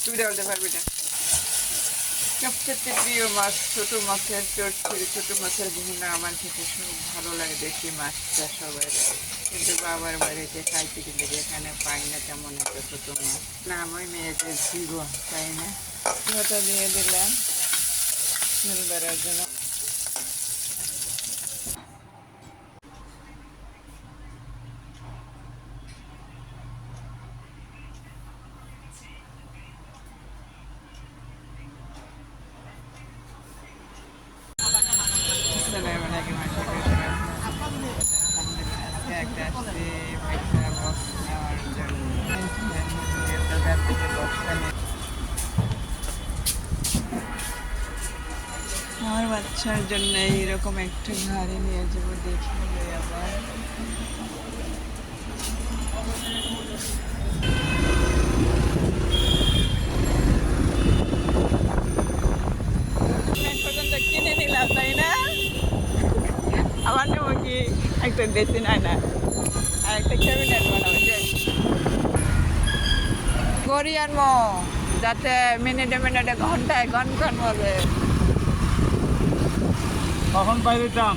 তুমি বলতে পারবি না। সবচেয়ে প্রিয় মাছ ছোট মাছের চচ্চড়ি, ছোট মাছের ভুনা আমার খেতে খুব ভালো লাগে। দেখি মাছটা সবাই, কিন্তু বাবার বাড়িতে খাইতে কিন্তু এখানে পাই না তেমন একটা ছোট মাছ। না আমি মেয়েদের জীবন, তাই না? ওটা দিয়ে দিলাম ঝোল বেড়ার জন্য। আসসালামু আলাইকুম, আজকে একটা আসছি পয়সা বক্স নেওয়ার জন্য। বাজার থেকে বক্সটা নিয়ে আমার বাচ্চার জন্য এইরকম একটা গাড়ি নিয়ে যাবো, দেখি আবার পর্যন্ত কিনে নিলাম, তাই না? আমার নেবো কি একটা ড্রেসিং আয়না আর একটা ক্যাবিনেট বানাবো, গড়ি আনবো যাতে মিনিটে মিনিটে ঘন্টায় ঘন ঘন বলে। কখন বাইরে যাম?